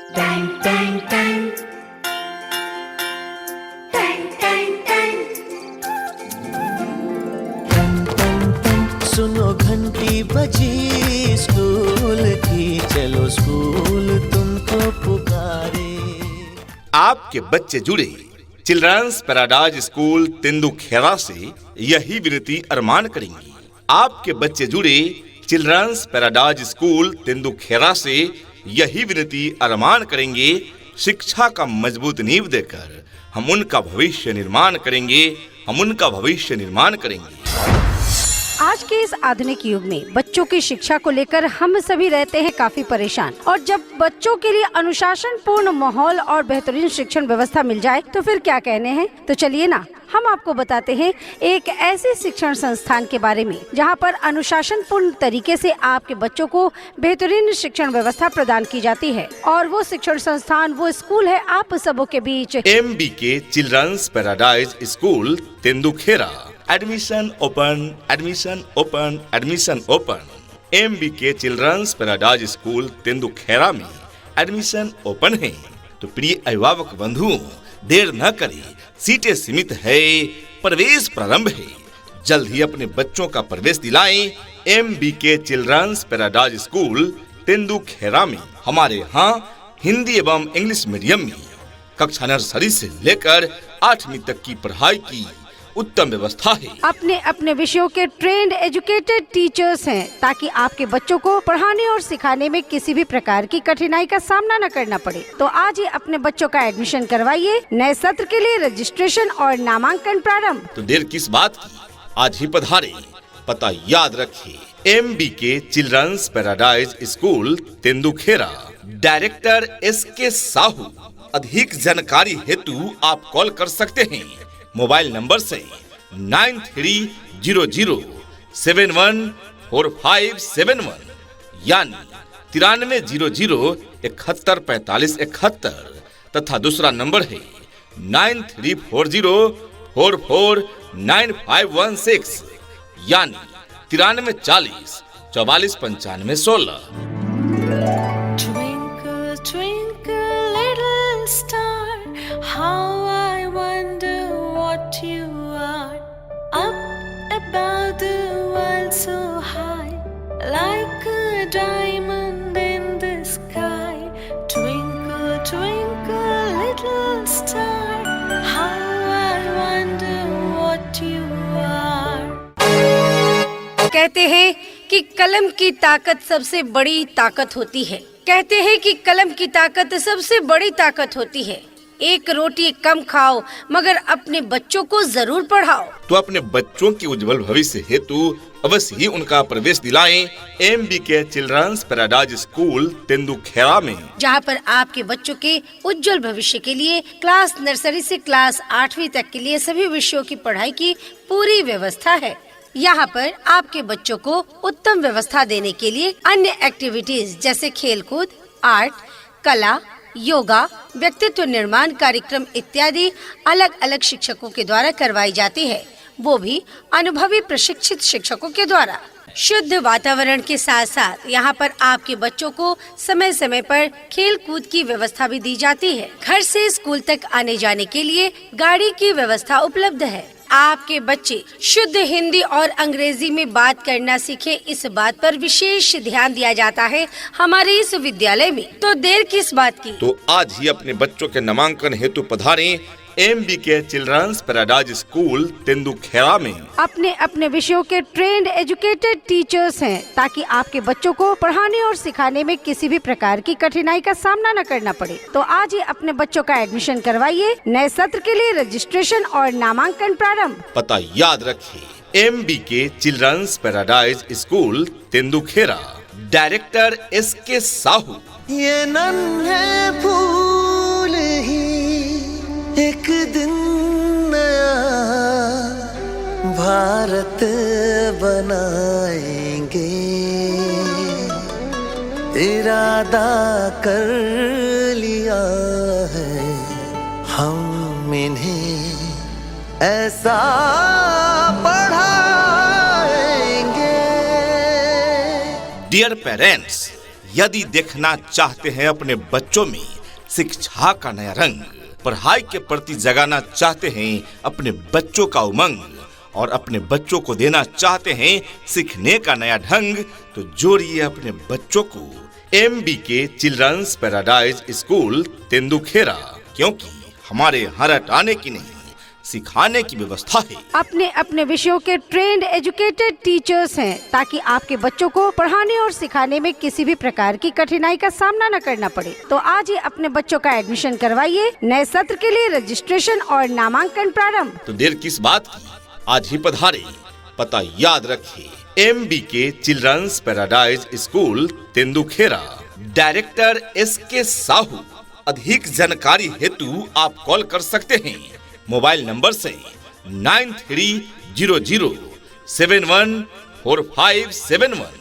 Tang tang tang. Tang tang tang. सुनो घंटी बजी स्कूल की, चलो स्कूल तुमको पुकारे। आपके बच्चे जुड़े चिल्ड्रंस पैराडाइज स्कूल तेंदुखेड़ा से यही विनती अरमान करेंगे। आपके बच्चे जुड़े चिल्ड्रंस पैराडाइज स्कूल तेंदुखेड़ा से यही विनती अरमान करेंगे, शिक्षा का मजबूत नींव देकर हम उनका भविष्य निर्माण करेंगे, हम उनका भविष्य निर्माण करेंगे। आज के इस आधुनिक युग में बच्चों की शिक्षा को लेकर हम सभी रहते हैं काफी परेशान, और जब बच्चों के लिए अनुशासन पूर्ण माहौल और बेहतरीन शिक्षण व्यवस्था मिल जाए तो फिर क्या कहने हैं। तो चलिए ना, हम आपको बताते हैं एक ऐसे शिक्षण संस्थान के बारे में जहां पर अनुशासन पूर्ण तरीके से आपके बच्चों को बेहतरीन शिक्षण व्यवस्था प्रदान की जाती है। और वो शिक्षण संस्थान, वो स्कूल है आप सबों के बीच MBK children's paradise School Tendukheda. Admission open, admission open, admission open. MBK children's paradise School Tendukheda में एडमिशन ओपन है। तो प्रिय अभिभावक बंधुओं, देर न करें, सीटें सीमित है, प्रवेश प्रारंभ है। जल्द ही अपने बच्चों का प्रवेश दिलाएं MBK children's paradise School Tendukheda में। हमारे यहाँ हिंदी एवं इंग्लिश मीडियम में कक्षा नर्सरी से लेकर 8वीं तक की पढ़ाई की उत्तम व्यवस्था है। अपने अपने विषयों के ट्रेंड एजुकेटेड टीचर्स हैं, ताकि आपके बच्चों को पढ़ाने और सिखाने में किसी भी प्रकार की कठिनाई का सामना न करना पड़े। तो आज ही अपने बच्चों का एडमिशन करवाइए। नए सत्र के लिए रजिस्ट्रेशन और नामांकन प्रारंभ। तो देर किस बात की, आज ही पधारे। पता याद रखिए, MBK children's paradise School Tendukheda. Director SK Sahu. अधिक जानकारी हेतु आप कॉल कर सकते हैं मोबाइल नंबर से 9300714571 यानी 9300714571 तथा दूसरा नंबर है 9340449516 यानी 9340449516। Twinkle, twinkle, little star, how I wonder what you are. Up above the world so high, like a diamond in the sky. Twinkle, twinkle, little star, how I wonder what you are. कहते हैं कि कलम की ताकत सबसे बड़ी ताकत होती है। कहते हैं कि कलम की ताकत सबसे बड़ी ताकत होती है। एक रोटी कम खाओ, मगर अपने बच्चों को जरूर पढ़ाओ। तो अपने बच्चों के उज्जवल भविष्य हेतु अवश्य ही उनका प्रवेश दिलाएं MBK children's paradise School Tendukheda में, जहां पर आपके बच्चों के उज्जवल भविष्य के लिए क्लास नर्सरी से क्लास 8वीं तक के लिए सभी विषयों की पढ़ाई की पूरी व्यवस्था है। यहाँ पर आपके बच्चों को उत्तम व्यवस्था देने के लिए अन्य एक्टिविटीज जैसे खेलकूद, आर्ट, कला, योगा, व्यक्तित्व निर्माण कार्यक्रम इत्यादि अलग अलग शिक्षकों के द्वारा करवाई जाती है, वो भी अनुभवी प्रशिक्षित शिक्षकों के द्वारा। शुद्ध वातावरण के साथ साथ यहाँ पर आपके बच्चों को समय समय पर खेल कूद की व्यवस्था भी दी जाती है। घर से स्कूल तक आने जाने के लिए गाड़ी की व्यवस्था उपलब्ध है। आपके बच्चे शुद्ध हिंदी और अंग्रेजी में बात करना सीखे, इस बात पर विशेष ध्यान दिया जाता है हमारे इस विद्यालय में। तो देर किस बात की, तो आज ही अपने बच्चों के नामांकन हेतु पधारें MBK children's paradise School Tendukheda में। अपने अपने विषयों के ट्रेंड एजुकेटेड टीचर्स हैं, ताकि आपके बच्चों को पढ़ाने और सिखाने में किसी भी प्रकार की कठिनाई का सामना न करना पड़े। तो आज ही अपने बच्चों का एडमिशन करवाइए। नए सत्र के लिए रजिस्ट्रेशन और नामांकन प्रारंभ। पता याद रखिए, MBK children's paradise School Tendukheda. Director SK Sahu. ये नन्हे फूल ही एक दिन नया भारत बनाएंगे, इरादा कर लिया है हम इन्हें ऐसा पढ़ाएंगे। डियर पेरेंट्स, यदि देखना चाहते हैं अपने बच्चों में शिक्षा का नया रंग। पढ़ाई के प्रति जगाना चाहते हैं अपने बच्चों का उमंग और अपने बच्चों को देना चाहते हैं सीखने का नया ढंग। तो जोड़िए अपने बच्चों को MBK चिल्ड्रंस पैराडाइज स्कूल तेंदुखेरा, क्योंकि हमारे यहाँ रटाने की नहीं सिखाने की व्यवस्था है। अपने अपने विषयों के ट्रेंड एजुकेटेड टीचर्स हैं, ताकि आपके बच्चों को पढ़ाने और सिखाने में किसी भी प्रकार की कठिनाई का सामना न करना पड़े। तो आज ही अपने बच्चों का एडमिशन करवाइए। नए सत्र के लिए रजिस्ट्रेशन और नामांकन प्रारंभ। तो देर किस बात की, आज ही पधारे। पता याद रखिए, MBK children's paradise school Tendukhera, director SK Sahu. अधिक जानकारी हेतु आप कॉल कर सकते हैं मोबाइल नंबर से 9300714571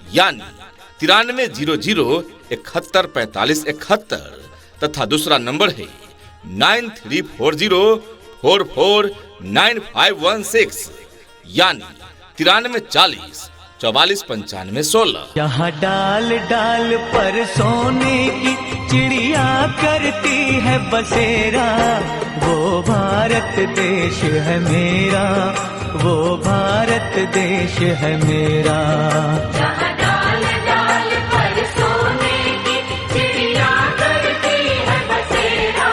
यानी 9300714571 तथा दूसरा नंबर है 9340449516 यानी 9340449516। यहाँ डाल डाल पर सोने की चिड़िया करती है बसेरा, वो भारत देश है मेरा, वो भारत देश है मेरा। जहाँ डाल डाल पर सोने की चिड़िया करती है बसेरा,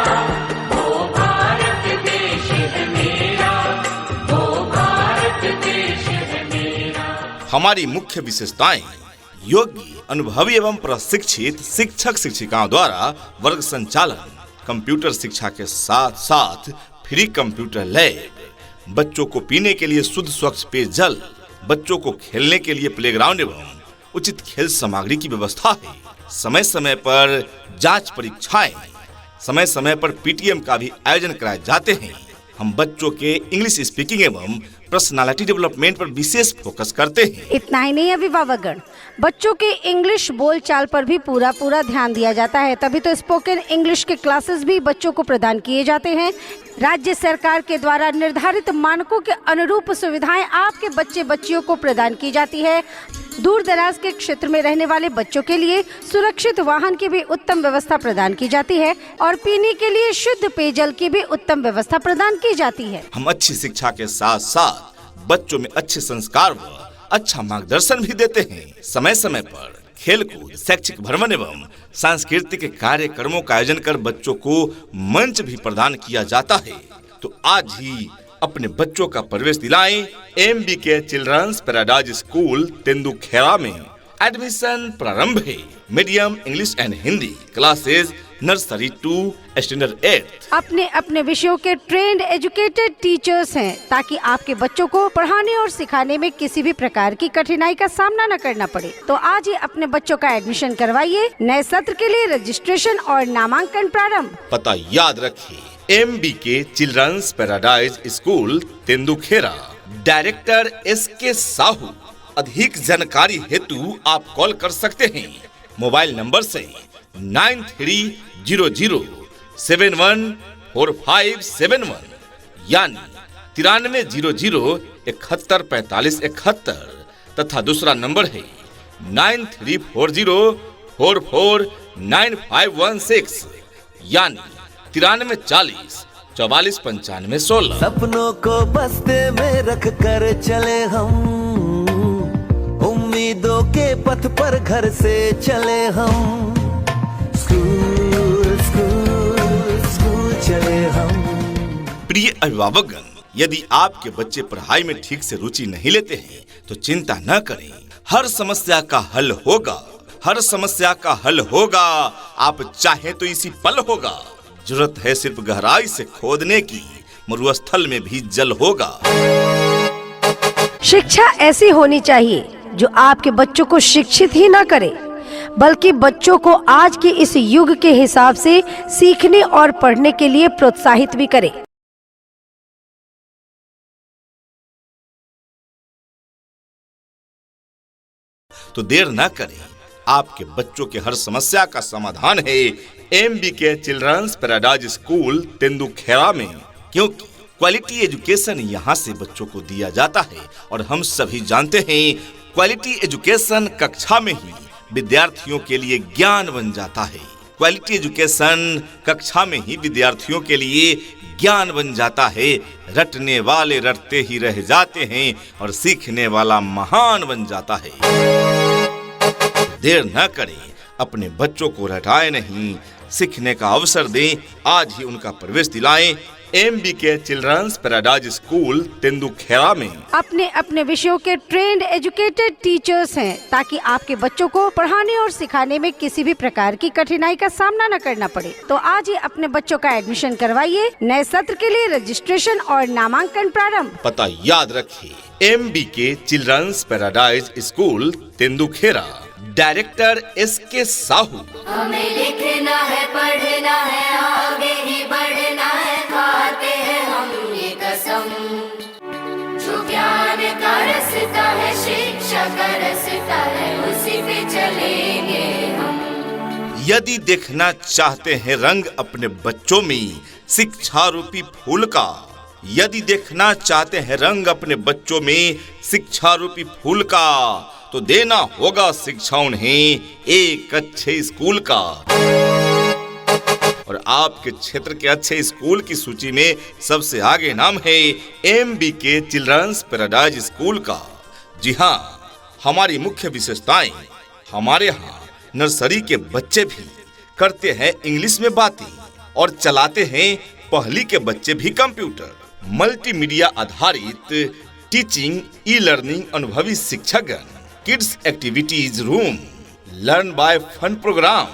वो भारत देश है मेरा, वो भारत देश है मेरा। हमारी मुख्य विशेषताएं: योग्य, अनुभवी एवं प्रशिक्षित शिक्षक शिक्षिकाओं द्वारा वर्ग संचालन, कंप्यूटर शिक्षा के साथ साथ फ्री कंप्यूटर लैब, बच्चों को पीने के लिए शुद्ध स्वच्छ पेयजल, बच्चों को खेलने के लिए प्लेग्राउंड एवं उचित खेल सामग्री की व्यवस्था है। समय समय पर जांच परीक्षाएं, समय समय पर PTM का भी आयोजन कराए जाते हैं। हम बच्चों के इंग्लिश स्पीकिंग एवं पर्सनालिटी डेवलपमेंट पर विशेष फोकस करते हैं। इतना ही नहीं अभिभावकगण, बच्चों के इंग्लिश बोलचाल पर भी पूरा ध्यान दिया जाता है। तभी तो स्पोकन इंग्लिश के क्लासेस भी बच्चों को प्रदान किए जाते हैं। राज्य सरकार के द्वारा निर्धारित मानकों के अनुरूप सुविधाएं आपके बच्चे बच्चियों को प्रदान की जाती है। दूर दराज के क्षेत्र में रहने वाले बच्चों के लिए सुरक्षित वाहन की भी उत्तम व्यवस्था प्रदान की जाती है और पीने के लिए शुद्ध पेयजल की भी उत्तम व्यवस्था प्रदान की जाती है। हम अच्छी शिक्षा के साथ साथ बच्चों में अच्छे संस्कार व अच्छा मार्गदर्शन भी देते हैं। समय समय पर खेलकूद, शैक्षिक भ्रमण एवं सांस्कृतिक कार्यक्रमों का आयोजन कर बच्चों को मंच भी प्रदान किया जाता है। तो आज ही अपने बच्चों का प्रवेश दिलाएं MBK children's paradise school Tendukheda में। एडमिशन प्रारंभ है। Medium English and Hindi classes nursery to standard 8। अपने अपने विषयों के ट्रेंड एजुकेटेड टीचर्स हैं, ताकि आपके बच्चों को पढ़ाने और सिखाने में किसी भी प्रकार की कठिनाई का सामना न करना पड़े। तो आज ही अपने बच्चों का एडमिशन करवाइए। नए सत्र के लिए रजिस्ट्रेशन और नामांकन प्रारंभ। पता याद रखिए, MBK children's paradise school Tendukhera, director SK Sahu. अधिक जानकारी हेतु आप कॉल कर सकते हैं मोबाइल नंबर से 9300714571 यानी 9300714571 तथा दूसरा नंबर है 9340449516 यानी 9340449516। सपनों को बस्ते में रख कर चले हम, उम्मीदों के पथ पर घर से चले हम। स्कूल स्कूल स्कूल चले हम। प्रिय अभिभावकगण, यदि आपके बच्चे पढ़ाई में ठीक से रुचि नहीं लेते हैं तो चिंता न करें। हर समस्या का हल होगा, हर समस्या का हल होगा। आप चाहें तो इसी पल होगा। जरूरत है सिर्फ गहराई से खोदने की, मरुस्थल में भी जल होगा। शिक्षा ऐसी होनी चाहिए जो आपके बच्चों को शिक्षित ही न करे, बल्कि बच्चों को आज के इस युग के हिसाब से सीखने और पढ़ने के लिए प्रोत्साहित भी करे। तो देर न करें, आपके बच्चों के हर समस्या का समाधान है MBK children's paradise school Tendukheda में, क्योंकि क्वालिटी एजुकेशन यहाँ से बच्चों को दिया जाता है और हम सभी जानते हैं क्वालिटी एजुकेशन कक्षा में ही विद्यार्थियों के लिए ज्ञान बन जाता है। क्वालिटी एजुकेशन कक्षा में ही विद्यार्थियों के लिए ज्ञान बन जाता है। रटने वाले रटते ही रह जाते हैं और सीखने वाला महान बन जाता है। देर न करें, अपने बच्चों को रटाए नहीं, सीखने का अवसर दें। आज ही उनका प्रवेश दिलाएं MBK children's paradise School Tendukheda में। अपने अपने विषयों के ट्रेंड एजुकेटेड टीचर्स हैं, ताकि आपके बच्चों को पढ़ाने और सिखाने में किसी भी प्रकार की कठिनाई का सामना न करना पड़े। तो आज ही अपने बच्चों का एडमिशन करवाइए। नए सत्र के लिए रजिस्ट्रेशन और नामांकन प्रारंभ। पता याद रखिए, MBK children's paradise School Tendukheda. Director SK Sahu. हमें लिखना है, पढ़ना है, आगे ही बढ़ना है, खाते हैं हम ये कसम। जो ज्ञान का रास्ता है, शिक्षा का रास्ता है, उसी पे चलेंगे हम। यदि देखना चाहते हैं रंग अपने बच्चों में शिक्षा रूपी फूल का, यदि देखना चाहते हैं रंग अपने बच्चों में शिक्षा रूपी फूल का, तो देना होगा शिक्षा उन्हें एक अच्छे स्कूल का। और आपके क्षेत्र के अच्छे स्कूल की सूची में सबसे आगे नाम है MBK चिल्ड्रंस पैराडाइज स्कूल का। जी हाँ, हमारी मुख्य विशेषताएं, हमारे यहाँ नर्सरी के बच्चे भी करते हैं इंग्लिश में बातें और चलाते हैं पहली के बच्चे भी कंप्यूटर। मल्टीमीडिया आधारित टीचिंग, ई लर्निंग, अनुभवी शिक्षकगण, kids activities room, learn by fun programme,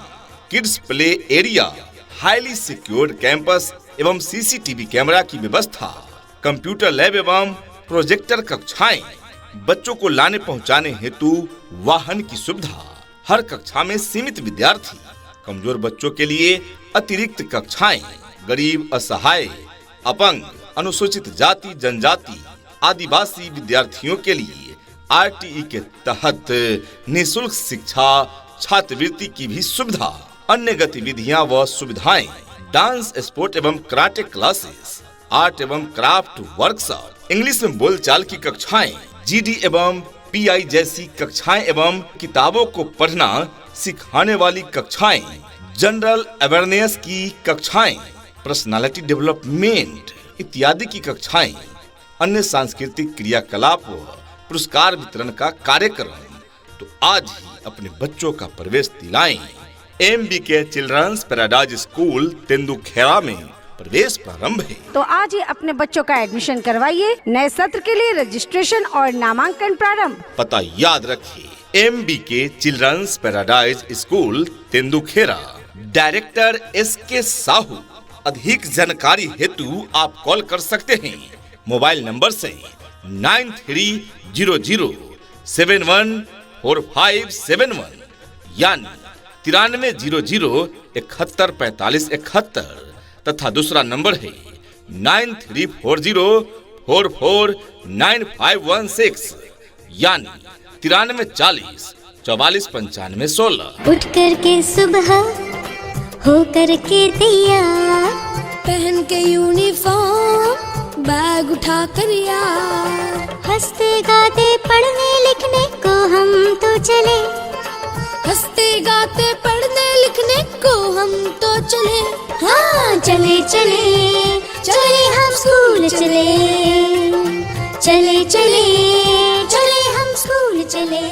kids play area, highly secured campus एवं CCTV कैमरा की व्यवस्था, कंप्यूटर लैब एवं प्रोजेक्टर कक्षाएं, बच्चों को लाने पहुंचाने हेतु वाहन की सुविधा, हर कक्षा में सीमित विद्यार्थी, कमजोर बच्चों के लिए अतिरिक्त कक्षाएं, गरीब, असहाय, अपंग, अनुसूचित जाति जनजाति, आदिवासी विद्यार्थियों के लिए RTE के तहत निःशुल्क शिक्षा, छात्रवृत्ति की भी सुविधा, अन्य गतिविधियां व सुविधाएं, डांस, स्पोर्ट एवं कराटे क्लासेस, आर्ट एवं क्राफ्ट वर्कशॉप, इंग्लिश में बोलचाल की कक्षाएं, GD एवं PI जैसी कक्षाएं एवं किताबों को पढ़ना सिखाने वाली कक्षाएं, जनरल अवेयरनेस की कक्षाएं, पर्सनालिटी डेवलपमेंट इत्यादि की कक्षाएं, अन्य सांस्कृतिक क्रियाकलाप व पुरस्कार वितरण का कार्यक्रम। तो आज ही अपने बच्चों का प्रवेश दिलाएं MBK children's paradise School Tendukheda में। प्रवेश प्रारंभ है। तो आज ही अपने बच्चों का एडमिशन करवाइए। नए सत्र के लिए रजिस्ट्रेशन और नामांकन प्रारंभ। पता याद रखिए, MBK children's paradise School Tendukheda. Director SK Sahu. अधिक जानकारी हेतु आप कॉल कर सकते हैं मोबाइल नंबर से 9300714571 यानी 9300714571 तथा दूसरा नंबर है 9340449516 यानी 9340449516। उठ करके सुबह हो करके तैयार, पहन के यूनिफॉर्म, बैग उठा कर यार, हंसते गाते पढ़ने लिखने को हम तो चले, हंसते गाते पढ़ने लिखने को हम तो चले। हाँ चले चले चले हम स्कूल चले, चले चले चले हम स्कूल चले।